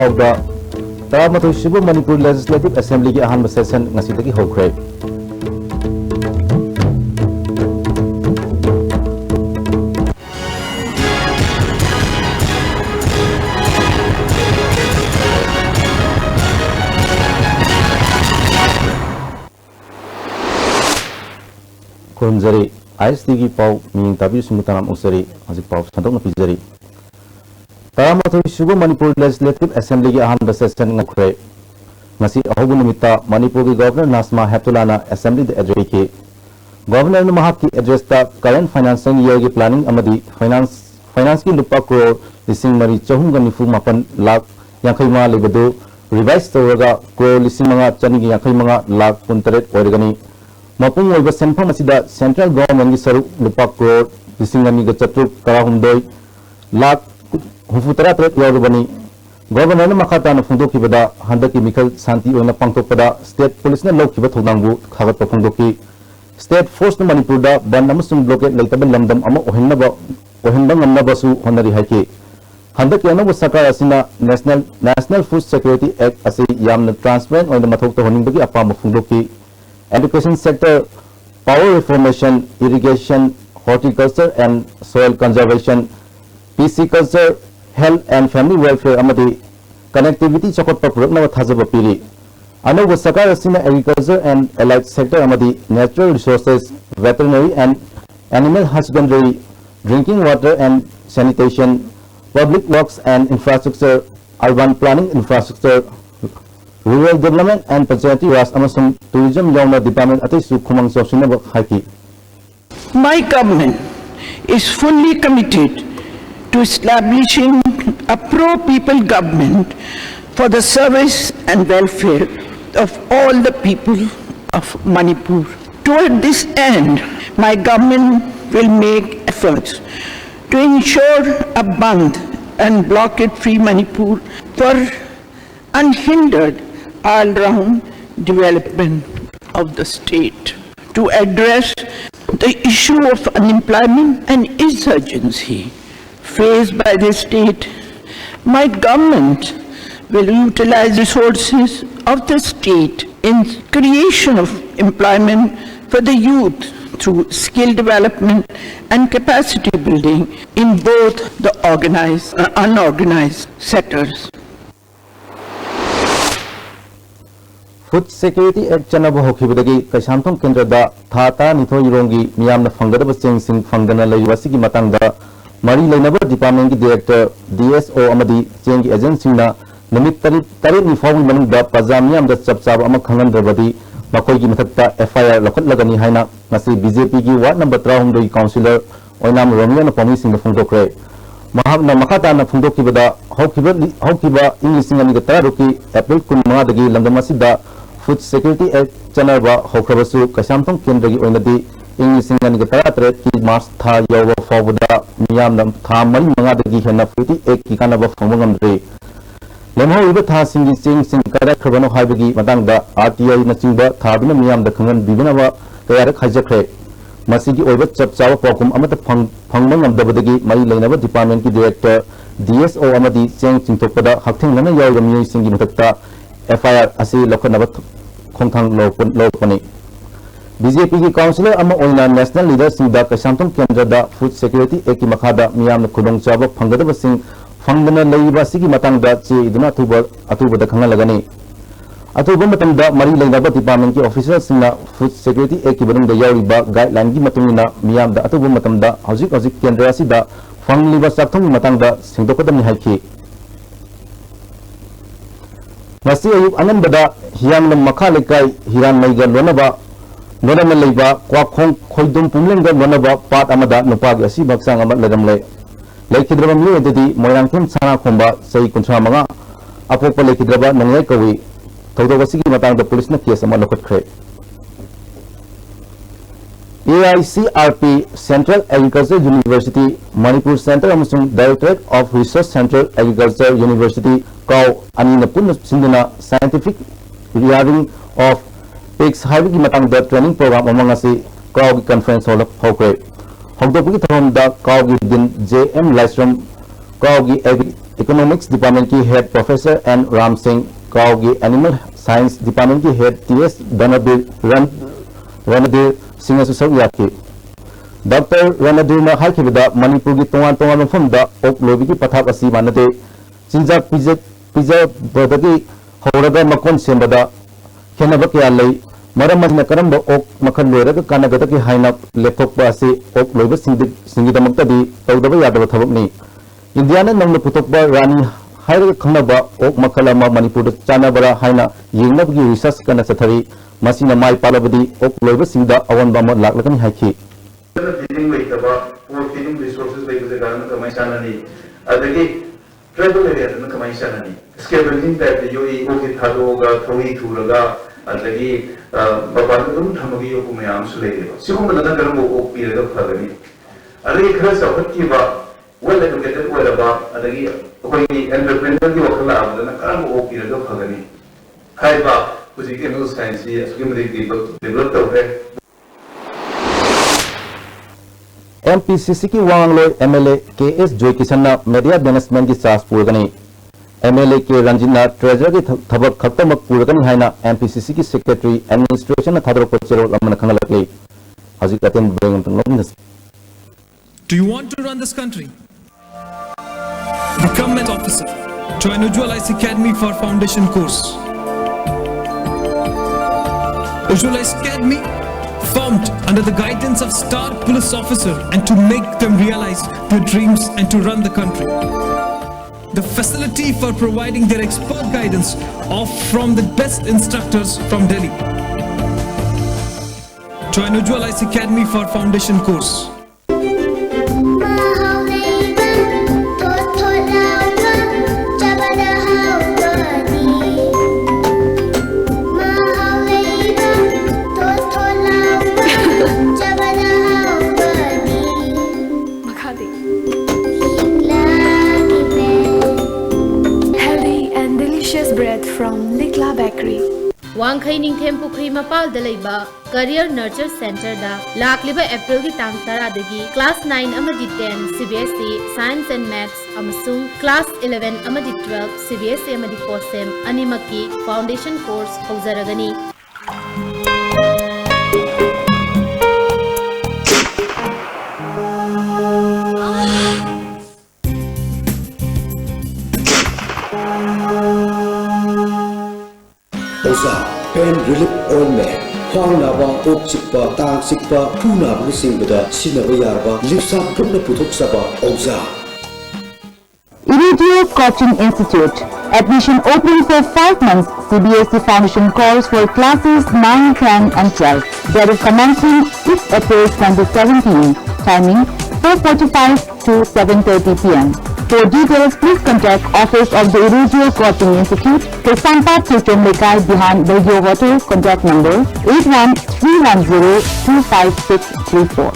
Manipur Legislative Assembly ki ahan session ngasi tagi hokre. Kurumjari ISD ki pau ming tabi sumutanam usari ajik pau santok na pijari. Manipur Legislative Assembly ki ahan session ngakre. Ngasi ahobu nimita Manipur ki Governor Nasma Heptulana Assembly the address ki. Governor ne mahak ki address ta current financing year ki planning amadi finance ki lupa crore lising mari chahum ga nifu mapan lakh yankai ma lebadu revise toraga crore lising manga chani ki yankai manga lakh puntaret oirgani. Mapung oiba senfam asida central government ki saru lupa crore lising ani ga chatruk tarahumdoi lakh Hufutara threat Yorubani. Governor Makata Fundoki Bada, Handaki Mikal Santi Ona Pangtopada, State Police na Loki Batonangu, Kagat Fundoki, State Force no Manipurda, Banamusum blockade Latabel Lamdam Ama Ohinaba, Ohinbang Nabasu, Honari Haki. Handaki Anova Saka Asina National Food Security Act as a Yam transparent on the Matokta Honibagi Apam Fundoki, Education Sector, Power Reformation, Irrigation, Horticulture and Soil Conservation, PC Culture, Health and Family Welfare amadi connectivity chakot papurok na thajaba piri ano wasaka asina agriculture and allied sector amadi natural resources, veterinary and animal husbandry, drinking water and sanitation, public works and infrastructure, urban planning infrastructure, rural development and panchayati raj amasung tourism yauna department atay su khumang sosina haki. My government is fully committed to establishing a pro-people government for the service and welfare of all the people of Manipur. Toward this end, my government will make efforts to ensure a Bandh and blockade-free Manipur for unhindered all-round development of the state. To address the issue of unemployment and insurgency faced by the state, my government will utilize resources of the state in creation of employment for the youth through skill development and capacity building in both the organized and unorganized sectors. Food Security Act Chanaba Hokibadagi, Kashantom Kendra, Tata, Nito Yirongi, Miam the Fangada Sing Sing Fangana Layuasiki Matanga, Mari Lainaba Department Director, DSO Amadi, Change Agency na, Limit Tarit Reform Manunda, Pazamiam the Subsab Amakangan Badi, Makogi Matata, FIR, Lokat Lagani Haina, Nasi BJP, Ward number 3 Councillor, Oinam Romian Pomis in the Fundokre. Mahabna Makata na Fundoki Bada, Hokiba, English and the Taruki, April Kumadagi, Landamasida, Food Security Act Chanaba, Hokabasu, Kashampong Kendri Onadi, English and the Taratret, Ki Mas Tha Yoga Fawada, Miam Taman Mangadagi Hena Futi, Ekikanaba Fomangandre. Lemho Ibata Singing Sing Kadak Kravano Hibagi, Madanga, RTI Nachimba, Tabina Miam the Kangan Bibanava, Kayak Hajakre. Masigi over Chapsawa Pokum Amata Pangman of Dabadagi, Mari Lainava Department Director, DSO Amadi, Cheng Chintopada, Hakting Lana Yagami Singing Mata, FIR Asi Lokanava Kontang Lopani. BJP Councillor Ama Oina National Leaders in the Kashantom Kendra, Food Security Eki Makada, Miam Kudong Chava, Pangada Sing, Fangana Laiva Sigi Matanga, Chi, Dunatuba, Atuba the Kangalagani. Atuba Matanga, Mari Lainava Department officers in the Food Security Eki Badung the Yariba, Guideline Gimatumina, Miam the Atuba Matanda, Hazik Kendra Sida, Fang Liva Satum Matanga, Sindokadam Haki. Masi Ayuk Anambada, Hiam Makalekai, Hiran Maiga Lonaba, Nonama Leba, Kwakong, Koidum Pumlinga, Lonaba, Part Amada, Nopag, Asi Baksang Amat Ledamle. Lake Hidram Lady, Moyankim Sana Komba, Say Kuntramanga, Apopa Lake Hidraba, Nanakawi, Todovasiki Matang, the police case among local crate. AICRP, Central Agriculture University, Manipur Center, Amusung Directorate of Research Central Agriculture University, Kau Aninapun Sinduna Scientific Rearing of Pigs Hybrid Matang the training program among us, Kau Conference Hall of Hokre. Hokdopi from the Kau Din JM Lystrom Kaogi Economics Department ki Head Professor N. Ram Singh, Kaogi Animal Science Department ki Head T.S. Ranadir Singh asu saruk yaki. Dr. Ranadir na haikibida Manipur ki tongan mafamda ok lobi ki pathak asi manade chinjak pizza badagi horaga makon sembada khenaba kya lei maram adina karamba ok makhal loiraga kanagada ki haina lepthokpa ase ok loiba singidamukta di tawdaba yadaba thabakni. India na namna putokba rani hairaga khanaba ok makhalama Manipur da chanabara haina yengnabgi research kana sathari masina mai palabadi ok loiba singda awanba ma laklakani haiki. Feeding feeding resources tribal area scavenging type well educated MPCC की वांगलोय MLA KS Joy Kishanna media management की सास पूरगनी MLA के रंजिना treasure की थबक खत्तमक पूरगनी हाइना MPCC की secretary administration थादर को चेरो अमन खंगलकले हजिक अतेन बेंगम तंगलोंगस. Do you want to run this country? Become an officer. Join Ujjwal IC Academy for foundation course. Ujjwal IC Academy formed under the guidance of star police officer and to make them realize their dreams and to run the country. The facility for providing their expert guidance from the best instructors from Delhi. Join Ujjwal IC Academy for foundation course. Wangkhei Ningthem Pukhri मपाल दलैबा career nurture centre दा लाखलिबा April की तांग 10 दगी class 9 अमदी 10 CBSE science and maths अमसुंग class 11 अमदी 12 CBSE अमदी कोर्सेम अनिमकी फाउंडेशन कोर्स हौजरगनी. Pain relief ointment, Hwang Naba, Ok Sikpa, Tang Sikpa, Puna Singbada, Sinaba Yarba, Lipsa, Puna Putuk Saba, Oza. Iridio Coaching Institute. Admission open for 5 months. CBSE Foundation course for classes 9, 10 and 12. There is commencing 6 April 2017. Timing 4:45 to 7:30 p.m. For details, please contact Office of the Iridio Coaching Institute, Kesampa Chichomlekai behind Radio Water, contact number 8131025634.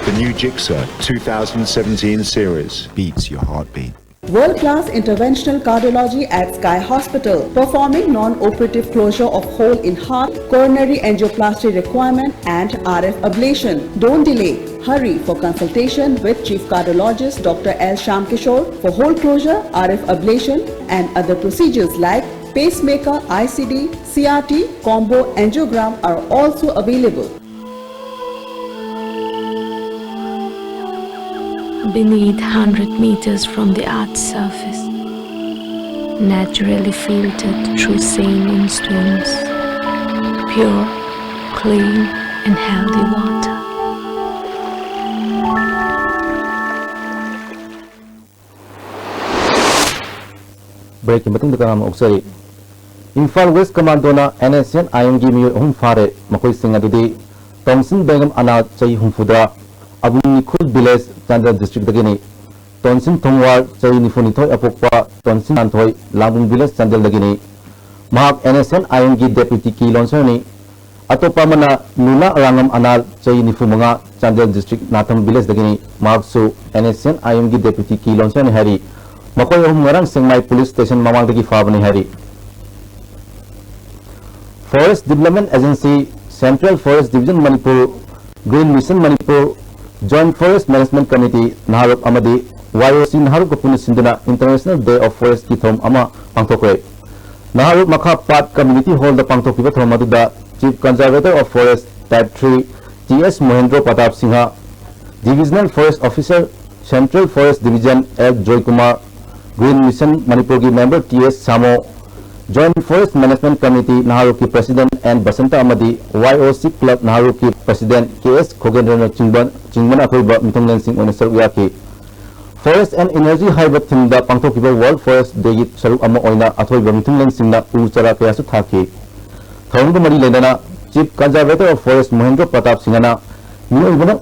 The new Jigsaw 2017 series beats your heartbeat. World-class interventional cardiology at Sky Hospital, performing non-operative closure of hole in heart, coronary angioplasty requirement and RF ablation. Don't delay. Hurry for consultation with Chief Cardiologist Dr. L. Shamkishore for hole closure, RF ablation and other procedures like pacemaker, ICD, CRT, combo angiogram are also available. Beneath 100 meters from the Earth's surface, naturally filtered through saline stones, pure, clean and healthy water. Breaking batong dalam oksari. Imphal West Commandona NSN IMG miyo hum fare makoy singa dudi Thompson Begum ana chay humfudra Abu Nikhul Village Chandra District dagini Tonsin Thongwar chay nifunithoy apokpa Tonsin Anthoy Lambung Village Chandra dagini Mahak NSN IMG Deputy Key Lonsoni Atopa mana Nuna Rangam Anal Chay Nifumanga Chandel District Natham Village Dagini Marksu NSN IMG Deputy Kilonsan Hari Makoy Ngarang Sengmai Police Station Mamang Dagi Fabani Hari Forest Development Agency Central Forest Division Manipur Green Mission Manipur Joint Forest Management Committee Naharup Amadi YOC Naharup Kapuni Sinduna International Day of Forest Kithom Ama Pangtokwe Naharup Makha Pat Community Hall the Pangtokiba Thomaduda Chief Conservator of Forest Type 3 T.S. Mohendro Pratap Singha Divisional Forest Officer Central Forest Division L. Joy Kumar Green Mission Manipur ki Member T.S. Samo Joint Forest Management Committee Naharup ki President and Basanta Amadi YOC Club Naharup ki President K.S. Khogendrona Chingman Akoiba Mitonglen Singh Onesar Uyaki Forest and Energy Haiba Thimda Pangtokiba World Forest Day Saruk Ama Oina Athoiba Mitonglen Singhna Uchara Kayasu Thaki Thawangda Mari Lendana Chief Conservator of Forest Mohendro Pratap Singhana Mioibana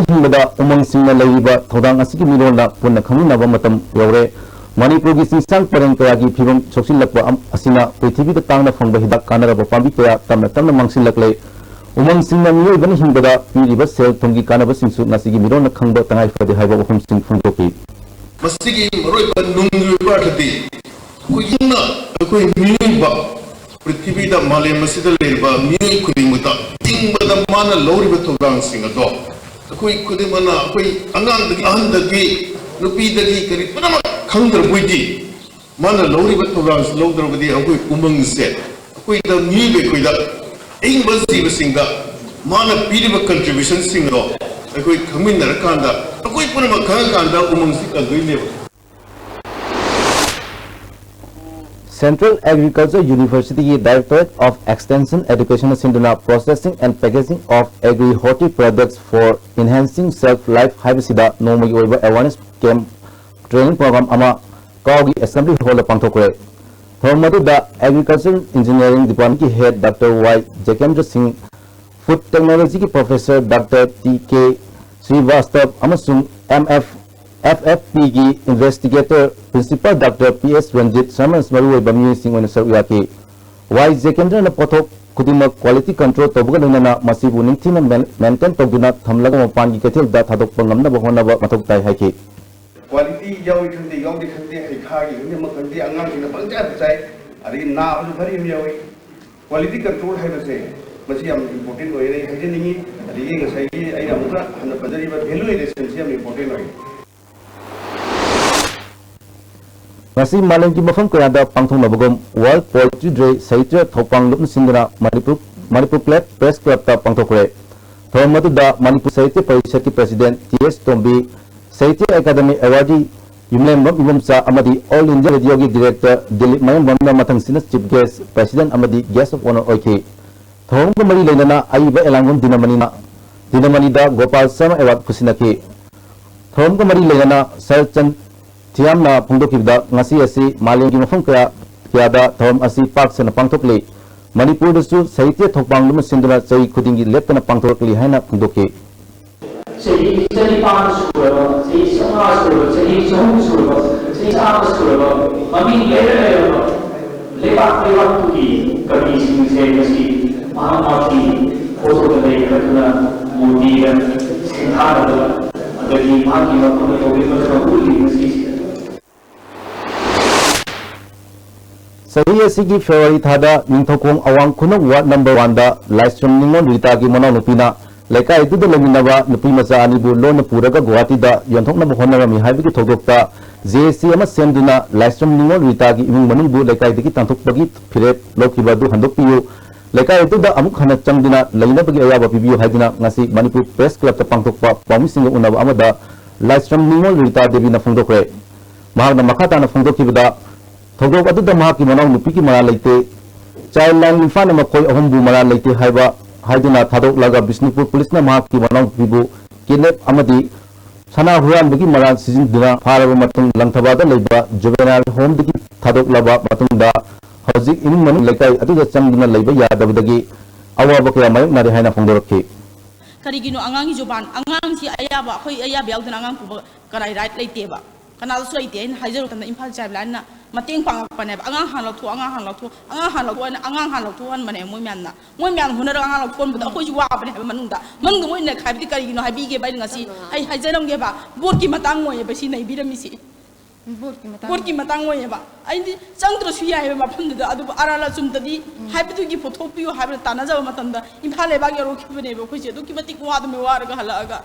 Hingada Umang Singha Laiba Thodang Asiki Mirona Punna Khaminaba Matam Yaure Manipur ki Singsang Pareng Kaya ki Phibam Choksilakpa Asina Prithvi da Tangna Phangba Hidak Kanaraba Pambi Kaya Tamna Mangsilaklei Umang Singha Mioibana Hingada Piriba Sel Thongi Kanaba Singsu Nasigi Mirona Khangba Tangai Fadi Haiba Wahum Singh Phungtoki Masigi Roiba Nungyu Party Kuyina Akui Mioiba Prithvi da Malay Masida Leba Mioi Kudimuta Tingbada Mana Loriba Thodang Singado Akui Kudimana Akui Angang Dagi Andagi Nupi Dagi Kari Panama Kandra Buidi Mana Loriba Thodang Slodra Vidi Akui Umang Set Akui da Mibe Kuida Ingbazi Singa Mana Piriba Contribution Singado Akui Kamina Kanda Akui Panama Kanda Umang Sika Duineva Central Agriculture University Directorate of Extension Education Sinduna Processing and Packaging of Agri-Horti Products for Enhancing Self-Life Haibasida Nomagi Oiba Awareness Camp Training Program Ama Kaugi Assembly Hall Pangtokre Thomadu da Agricultural Engineering Department Head Dr. Y. Jakendra Singh Food Technology Professor Dr. T.K. Srivastav Amasung FFP की investigator principal Dr. P.S. Ranjit Sharma Smaru Bami Singh Onesar Uyaki Y. Jakendra na pothok kudima quality control tobuga lena masibu ningthina maintain togduna thamlaga mapan ki kethil da thadok pangamna bahona ba mathok tai haiki quality yawi khande yawi khande ai khagi ne makhandi angang ina bangja chai ari na asu bari yawi quality control hai base masi am important oi rei haje ningi ari ngasai ai amra hana padari ba value addition si am important oi Nasi Malang ki mafam kaya pangthong nabagom World Poetry Day Saitra Thopang Lupn Sindra Manipur Club Press Club ta pangthokre Thomadu da Manipur Saitra Parishad ki President T.S. Tombi Saitra Academy Awardee Yumlem Ibumsa Amadi All India Radio ki Director Dilip Mayam Bamna Mathang Sinas Chief Guest President Amadi Guest of Honor Oike Thomko Mari Lenana Aiba Elangum Dinamani da Gopal Sama Award Kusinaki Thomko Mari Lenana Sarchan Tiamna Pungdokibda Ngasi Asi Malengi Mafam Kaya Kiada Thom Asi Park Sana Pangtokli Manipur Dasu Saitya Thopang Luma Sinduna Sai Kudingi Leptana Pangtokli Haina Pungdoki Say Pan School, say Sama School, say Som School, say Sama School, Mami Leva Tuki, Kami Sing Say Masi, Mahamati, also the Lake Katuna, Modi, Sinhara, the Maki Maki Sahi Asi ki February Thada Ningthokong Awang Khunok Ward Number 1 da Livestream Ningon Rita ki Mona Nupina Lekai Duda Laminaba Nupi Maza Anibu Lona Puraga Guwahati da Yanthokna Honarami Haibi ki Thogokta JSC ama Senduna Livestream Ningon Rita ki Imung Manungbu Lekai Diki Tanthokpagi Phiret Lokhiba du Handokpiyu Lekai Duda Amuk Hana Changduna Lainabagi Ayaba Pibiyu Haiduna Ngasi Manipur Press Club ta Pangthokpa Pawmi Singha Unaba Amada Livestream Ningon Rita Devi na Phongdokre Mahakna Makhata na Phongdokibada Thogok Aduda Mahaki Manau Nupi ki Mara Leite Childline Infana Makoi Ahumbu Mara Leite Haiba Haiduna Thadok Laga Bishnupur Police na Mahaki Manau Pibu Kidnap Amadi Sana Huran Bagi Mara Sizinduna Faraba Matung Langthabada Leiba Juvenile Home Diki Thadok Laba Matungda Hazik Imung Manu Lekai Aduda Changduna Leiba Yadabadagi Awaba Kaya Mayok Nari Haina Phongdoraki Karigino Angangi Joban Angang si Ayaba Hoi Ayab Yaudan Angang Karai right Leiteba ꯀꯅꯥꯗꯁꯨ ꯂꯩꯇꯦ ꯑꯩꯅ ꯍꯥꯏꯖꯔꯨꯗꯅ Imphal child ꯂꯥꯏꯟꯅ ꯃꯇꯦꯡ ꯄꯥꯡꯉꯛꯄꯅꯦꯕ ꯑꯉꯥꯡ ꯍꯥꯟꯅ ꯂꯧꯊꯣꯛ ꯑꯉꯥꯡ ꯍꯥꯟꯅ ꯂꯧꯊꯣꯛꯑꯅ ꯑꯉꯥꯡ ꯍꯥꯟꯅ ꯂꯧꯊꯣꯛꯍꯟꯕꯅꯦ ꯃꯣꯏ ꯃꯌꯥꯝꯅ ꯍꯣꯠꯅꯔꯒ ꯑꯉꯥꯡ ꯂꯧꯊꯣꯛꯍꯟꯕꯗ ꯑꯩꯈꯣꯏꯁꯨ ꯋꯥꯕꯅꯦ ꯍꯥꯏꯕ ꯃꯅꯨꯡꯗ ꯃꯣꯏꯅ ꯍꯥꯏꯕꯗꯤ ꯀꯔꯤꯒꯤꯅꯣ ꯍꯥꯏꯕꯤꯒꯦꯕ ꯑꯩꯅ ꯉꯁꯤ ꯑꯩ ꯍꯥꯏꯖꯔꯝꯒꯦꯕ ꯕꯣꯠꯀꯤ ꯃꯇꯥꯡ ꯑꯣꯏꯌꯦꯕ ꯁꯤ ꯅꯩꯕꯤꯔꯝꯃꯤꯁꯤ ꯕꯣꯠꯀꯤ ꯃꯇꯥꯡ ꯑꯣꯏꯌꯦꯕ ꯑꯩꯗꯤ ꯆꯪꯗ꯭ꯔꯁꯨ ꯌꯥꯏꯕ ꯃꯐꯝꯗꯨꯗ ꯑꯗꯨꯕꯨ ꯑꯔꯥꯜ ꯑꯆꯨꯝꯗꯗꯤ ꯍꯥꯏꯕꯗꯨꯒꯤ ꯄꯨꯊꯣꯛꯄꯤꯌꯨ ꯍꯥꯏꯕꯅ ꯇꯥꯟꯅꯖꯕ ꯃꯇꯝꯗ ꯏꯝꯐꯥꯜ ꯂꯩꯕꯥꯛ ꯌꯧꯔꯛꯈꯤꯕꯅꯦꯕ ꯑꯩꯈꯣꯏꯁꯦ ꯑꯗꯨꯛꯀꯤ ꯃꯇꯤꯛ ꯋꯥꯔꯒ ꯍꯜꯂꯛꯑꯒ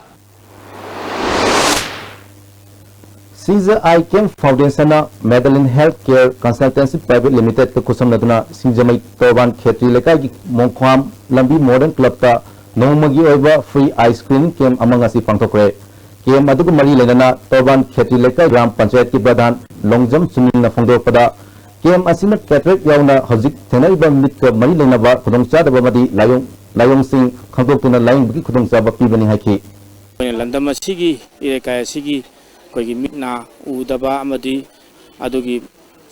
Caesar I Cam Foundation Madeline Healthcare Consultancy Private Limited ka kusamnaduna Singjamai Torban Khetri Lekai gi Mongkhwam Lambi Modern Club ta nongmagi oiba free eye screening camp amang asi pangthokre camp adugu mari lenana Torban Khetri Lekai Gram Panchayat ki Pradhan Longjam Sunil na phongdokpada camp asina cataract yauna hojik thenaiba mit ka mari lenaba khudongchadaba madi layong sing khangdoktuna laying gi khudongchaba pibani haiki Landam asigi irekai asigi कोई मिटना उदबा अमदी अदुगी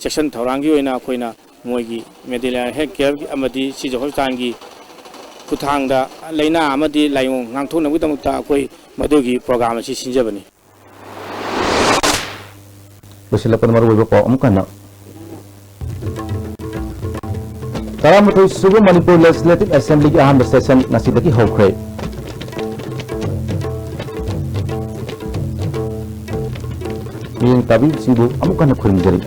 section थौरांगी होइना अखोइना मोइगी medical health care अमदी सिजो hospital खुथांगदा लेना अमदी लाइयों गांथोनबुदमुता अखोइ मदुगी programme असि सिंजबनी लोसिलपन मरुबो पाव अमकना तरामथोइ सुबो Manipur legislative assembly की अहम session नसिदगी होख्रे Yang tabi sibu amukan nak kuring jari.